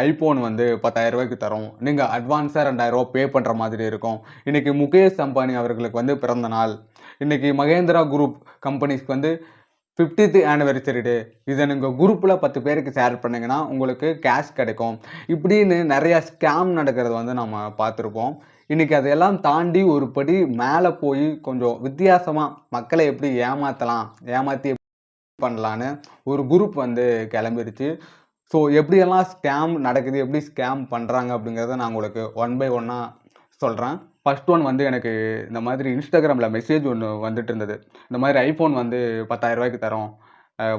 IPhone வந்து ரூ. 10,000க்கு தரோம். நீங்க அட்வான்ஸா ரூ. 2,000 பே பண்ற மாதிரி இருக்கும். இன்னைக்கு முகேஷ் அம்பானி அவர்களுக்கு வந்து பிறந்த நாள். இன்னைக்கு மகேந்திரா குரூப் கம்பெனிஸ்க்கு வந்து 50த் ஆனிவர்சரி டே. இத நீங்க குரூப்ல 10 பேருக்கு ஷேர் பண்ணீங்கன்னா, உங்களுக்கு கேஷ் கிடைக்கும். இப்படின்னு நெறைய ஸ்கேம் நடக்கிறத வந்து நம்ம பார்த்துருப்போம். இன்னைக்கு அதையெல்லாம் தாண்டி ஒரு படி மேல போய் கொஞ்சம் வித்தியாசமா மக்களை எப்படி ஏமாத்தலாம், ஏமாத்தி பண்ணலான்னு ஒரு குரூப் வந்து கிளம்பிருச்சு. ஸோ எப்படியெல்லாம் ஸ்கேம் நடக்குது, எப்படி ஸ்கேம் பண்ணுறாங்க அப்படிங்கிறத நான் உங்களுக்கு ஒன் பை ஒன்னா சொல்கிறேன். ஃபர்ஸ்ட் ஒன் வந்து எனக்கு இந்த மாதிரி இன்ஸ்டாகிராமில் மெசேஜ் ஒன்று வந்துட்டு இருந்தது. இந்த மாதிரி ஐஃபோன் வந்து ரூ. 10,000க்கு தரோம்,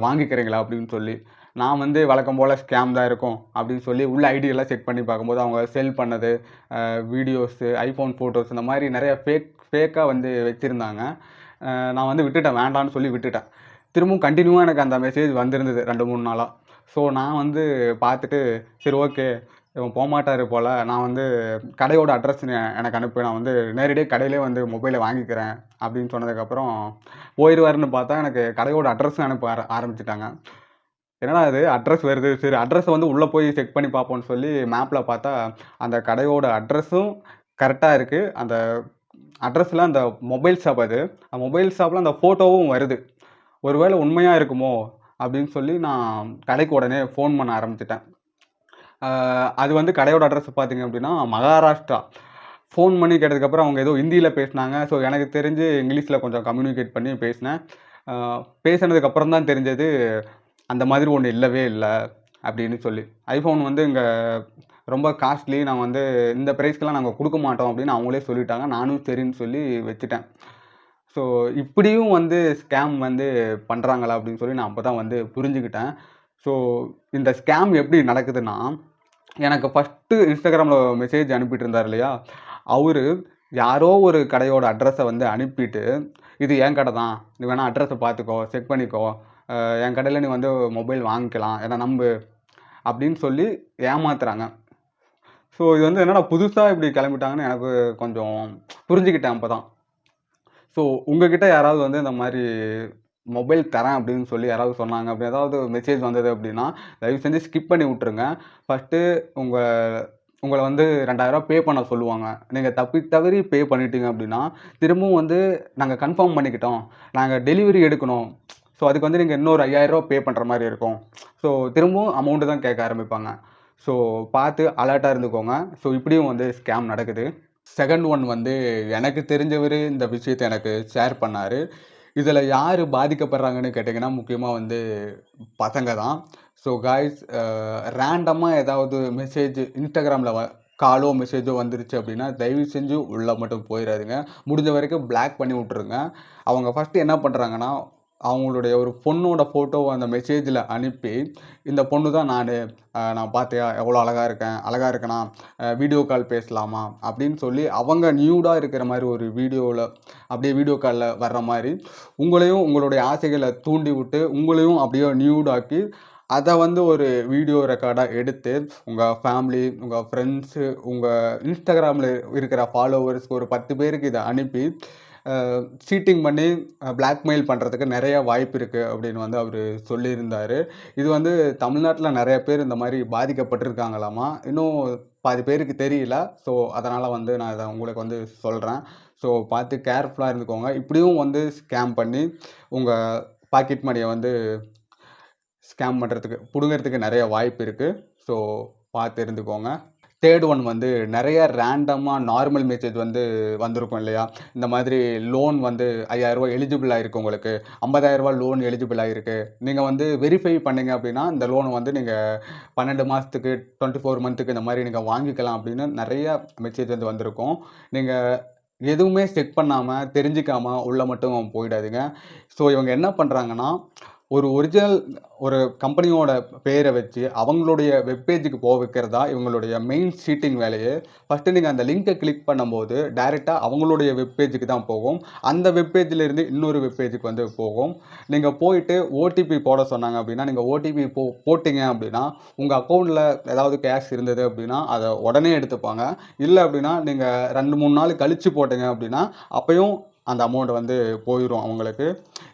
வாங்கிக்கிறீங்களா அப்படின்னு சொல்லி. நான் வந்து வழக்கம் போல் ஸ்கேம் தான் இருக்கும் அப்படின்னு சொல்லி உள்ள ஐடியெல்லாம் செக் பண்ணி பார்க்கும்போது அவங்க செல் பண்ணது, வீடியோஸு, ஐஃபோன் ஃபோட்டோஸ் இந்த மாதிரி நிறைய ஃபேக்காக வந்து வச்சுருந்தாங்க. நான் வந்து விட்டுட்டேன், வேண்டான்னு சொல்லி விட்டுட்டேன். திரும்பவும் கண்டினியூவாக எனக்கு அந்த மெசேஜ் வந்திருந்தது 2-3 நாளாக. ஸோ நான் வந்து பார்த்துட்டு சரி ஓகே, இவன் போகமாட்டார் போல், நான் வந்து கடையோட அட்ரஸ் எனக்கு அனுப்பு, நான் வந்து நேரடியாக கடையிலே வந்து மொபைலை வாங்கிக்கிறேன் அப்படின்னு சொன்னதுக்கப்புறம் போயிடுவாருன்னு பார்த்தா எனக்கு கடையோட அட்ரஸும் அனுப்ப ஆரம்பிச்சிட்டாங்க. என்னடா இது அட்ரஸ் வருது, சரி அட்ரஸை வந்து உள்ளே போய் செக் பண்ணி பார்ப்போம்னு சொல்லி மேப்பில் பார்த்தா அந்த கடையோட அட்ரஸும் கரெக்டாக இருக்குது. அந்த அட்ரஸில் அந்த மொபைல் ஷாப், அது மொபைல் ஷாப்பில் அந்த ஃபோட்டோவும் வருது. ஒருவேளை உண்மையாக இருக்குமோ அப்படின்னு சொல்லி நான் கடைக்கு உடனே ஃபோன் பண்ண ஆரம்பிச்சிட்டேன். அது வந்து கடையோட அட்ரஸ் பார்த்தீங்க அப்படின்னா மகாராஷ்டிரா. ஃபோன் பண்ணி கேட்டதுக்கப்புறம் அவங்க ஏதோ ஹிந்தியில் பேசினாங்க. ஸோ எனக்கு தெரிஞ்சு இங்கிலீஷில் கொஞ்சம் கம்யூனிகேட் பண்ணி பேசினேன். பேசினதுக்கப்புறம் தான் தெரிஞ்சது அந்த மாதிரி ஒன்று இல்லவே இல்லை அப்படின்னு சொல்லி. ஐஃபோன் வந்து இங்கே ரொம்ப காஸ்ட்லி, நான் வந்து இந்த ப்ரைஸ்க்கெலாம் நாங்கள் கொடுக்க மாட்டோம் அப்படின்னு அவங்களே சொல்லிட்டாங்க. நானும் சரின்னு சொல்லி வச்சுட்டேன். ஸோ இப்படியும் வந்து ஸ்கேம் வந்து பண்ணுறாங்களா அப்படின்னு சொல்லி நான் அப்போ தான் வந்து புரிஞ்சுக்கிட்டேன். ஸோ இந்த ஸ்கேம் எப்படி நடக்குதுன்னா, எனக்கு ஃபஸ்ட்டு இன்ஸ்டாகிராமில் மெசேஜ் அனுப்பிட்டு இருந்தார் இல்லையா, அவரு யாரோ ஒரு கடையோட அட்ரஸை வந்து அனுப்பிட்டு, இது என் கடை தான், நீ வேணால் அட்ரஸை பார்த்துக்கோ, செக் பண்ணிக்கோ, என் கடையில் நீ வந்து மொபைல் வாங்கிக்கலாம், என்னை நம்பு அப்படின்னு சொல்லி ஏமாத்துறாங்க. ஸோ இது வந்து என்னடா புதுசாக இப்படி கிளம்பிட்டாங்கன்னு எனக்கு கொஞ்சம் புரிஞ்சுக்கிட்டேன் அப்போ தான். ஸோ உங்ககிட்ட யாராவது வந்து இந்த மாதிரி மொபைல் தரேன் அப்படின்னு சொல்லி யாராவது சொன்னாங்க, அப்படி ஏதாவது மெசேஜ் வந்தது அப்படின்னா தயவு செஞ்சு ஸ்கிப் பண்ணி விட்ருங்க. ஃபஸ்ட்டு உங்களை வந்து ரூ. 2,000 பே பண்ண சொல்லுவாங்க. நீங்கள் தவறி பே பண்ணிட்டீங்க அப்படின்னா திரும்பவும் வந்து நாங்கள் கன்ஃபார்ம் பண்ணிக்கிட்டோம், நாங்கள் டெலிவரி எடுக்கணும், ஸோ அதுக்கு வந்து நீங்கள் இன்னொரு ரூ. 5,000 பே பண்ணுற மாதிரி இருக்கும். ஸோ திரும்பவும் அமௌண்ட்டு தான் கேட்க ஆரம்பிப்பாங்க. ஸோ பார்த்து அலர்ட்டாக இருந்துக்கோங்க. ஸோ இப்படியும் வந்து ஸ்கேம் நடக்குது. செகண்ட் ஒன் வந்து எனக்கு தெரிஞ்சவர் இந்த விஷயத்தை எனக்கு ஷேர் பண்ணார். இதில் யார் பாதிக்கப்படுறாங்கன்னு கேட்டிங்கன்னா முக்கியமாக வந்து பசங்க தான். ஸோ காய்ஸ், ரேண்டமாக ஏதாவது மெசேஜ் இன்ஸ்டாகிராமில் காலோ மெசேஜோ வந்துருச்சு அப்படின்னா தயவு செஞ்சு உள்ளே மட்டும் போயிடாதுங்க. முடிஞ்ச வரைக்கும் பிளாக் பண்ணி விட்ருங்க. அவங்க ஃபஸ்ட்டு என்ன பண்ணுறாங்கன்னா, அவங்களுடைய ஒரு பொண்ணோட ஃபோட்டோவை அந்த மெசேஜில் அனுப்பி, இந்த பொண்ணு தான் நான் பார்த்தியா எவ்வளோ அழகாக இருக்கேன், அழகாக இருக்கேனா, வீடியோ கால் பேசலாமா அப்படின்னு சொல்லி அவங்க நியூடாக இருக்கிற மாதிரி ஒரு வீடியோவில் அப்படியே வீடியோ காலில் வர்ற மாதிரி உங்களையும் உங்களுடைய ஆசைகளை தூண்டி விட்டு உங்களையும் அப்படியே நியூடாக்கி அதை வந்து ஒரு வீடியோ ரெக்கார்டாக எடுத்து உங்கள் ஃபேமிலி, உங்கள் ஃப்ரெண்ட்ஸு, உங்கள் இன்ஸ்டாகிராமில் இருக்கிற ஃபாலோவர்ஸ்க்கு ஒரு 10 பேருக்கு இதை அனுப்பி சீட்டிங் பண்ணி பிளாக்மெயில் பண்ணுறதுக்கு நிறைய வாய்ப்பு இருக்குது அப்படின்னு வந்து அவர் சொல்லியிருந்தார். இது வந்து தமிழ்நாட்டில் நிறைய பேர் இந்த மாதிரி பாதிக்கப்பட்டிருக்காங்களாமா. இன்னும் பாதி பேருக்கு தெரியல. ஸோ அதனால் வந்து நான் இதை உங்களுக்கு வந்து சொல்கிறேன். ஸோ பார்த்து கேர்ஃபுல்லாக இருந்துக்கோங்க. இப்படியும் வந்து ஸ்கேம் பண்ணி உங்கள் பாக்கெட் மணியை வந்து ஸ்கேம் பண்ணுறதுக்கு பிடுங்கிறதுக்கு நிறைய வாய்ப்பு இருக்குது. ஸோ பார்த்து இருந்துக்கோங்க. தேர்ட் ஒன் வந்து நிறைய ரேண்டமாக நார்மல் மெசேஜ் வந்து வந்திருக்கும் இல்லையா, இந்த மாதிரி லோன் வந்து ரூ. 5,000 எலிஜிபிள் ஆகிருக்கு, உங்களுக்கு ரூ. 50,000 லோன் எலிஜிபிள் ஆகிருக்கு, நீங்கள் வந்து வெரிஃபை பண்ணிங்க அப்படின்னா இந்த லோனை வந்து நீங்கள் 12 மாதத்துக்கு 24 மந்த்துக்கு இந்த மாதிரி நீங்கள் வாங்கிக்கலாம் அப்படின்னு நிறைய மெசேஜ் வந்து வந்திருக்கும். நீங்கள் எதுவுமே செக் பண்ணாமல் தெரிஞ்சிக்காமல் உள்ளே மட்டும் போயிடாதீங்க. ஸோ இவங்க என்ன பண்ணுறாங்கன்னா, ஒரு ஒரிஜினல் ஒரு கம்பெனியோட பேரை வச்சு அவங்களுடைய வெப்பேஜுக்கு போக வைக்கிறதா இவங்களுடைய மெயின் சீட்டிங் வேலையே. ஃபஸ்ட்டு நீங்கள் அந்த லிங்கை கிளிக் பண்ணும்போது டைரெக்டாக அவங்களுடைய வெப்பேஜுக்கு தான் போகும். அந்த வெப்பேஜிலேருந்து இன்னொரு வெப்பேஜுக்கு வந்து போகும். நீங்கள் போயிட்டு ஓடிபி போட சொன்னாங்க அப்படின்னா நீங்கள் ஓடிபி போட்டிங்க அப்படின்னா உங்கள் அக்கௌண்ட்டில் ஏதாவது கேஷ் இருந்தது அப்படின்னா அதை உடனே எடுத்துப்பாங்க. இல்லை அப்படின்னா நீங்கள் 2-3 நாள் கழித்து போட்டிங்க அப்படின்னா அப்போயும் அந்த அமௌண்ட் வந்து போயிடும் அவங்களுக்கு.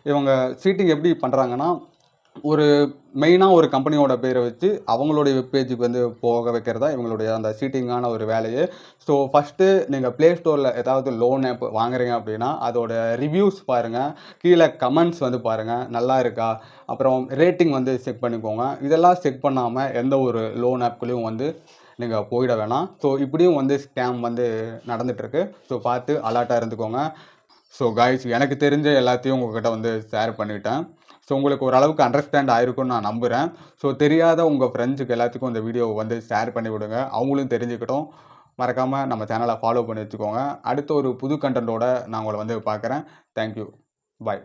இவங்க சீட்டிங் எப்படி பண்ணுறாங்கன்னா, ஒரு மெயினாக ஒரு கம்பெனியோட பேரை வச்சு அவங்களுடைய வெப் பேஜுக்கு வந்து போக வைக்கிறதா இவங்களுடைய அந்த சீட்டிங்கான ஒரு வேலையே. ஸோ ஃபஸ்ட்டு நீங்கள் ப்ளே ஸ்டோரில் ஏதாவது லோன் ஆப் வாங்குறீங்க அப்படின்னா அதோட ரிவ்யூஸ் பாருங்கள், கீழே கமெண்ட்ஸ் வந்து பாருங்கள், நல்லா இருக்கா, அப்புறம் ரேட்டிங் வந்து செக் பண்ணிக்கோங்க. இதெல்லாம் செக் பண்ணாமல் எந்த ஒரு லோன் ஆப்குள்ளேயும் வந்து நீங்கள் போயிட வேணாம். ஸோ இப்படியும் வந்து ஸ்கேம் வந்து நடந்துகிட்ருக்கு. ஸோ பார்த்து அலர்ட்டாக இருந்துக்கோங்க. ஸோ காய்ஸ், எனக்கு தெரிஞ்ச எல்லாத்தையும் உங்ககிட்ட வந்து ஷேர் பண்ணிட்டேன். ஸோ உங்களுக்கு ஓரளவுக்கு அண்டர்ஸ்டாண்ட் ஆயிருக்கும்னு நான் நம்புகிறேன். ஸோ தெரியாத உங்கள் ஃப்ரெண்ட்ஸுக்கு எல்லாத்துக்கும் இந்த வீடியோவை வந்து ஷேர் பண்ணி விடுங்க. அவங்களும் தெரிஞ்சுக்கிட்டும். மறக்காமல் நம்ம சேனலை ஃபாலோ பண்ணி வச்சுக்கோங்க. அடுத்த ஒரு புது கண்டென்ட்டோட நான் உங்களை வந்து பார்க்குறேன். தேங்க்யூ. பாய்.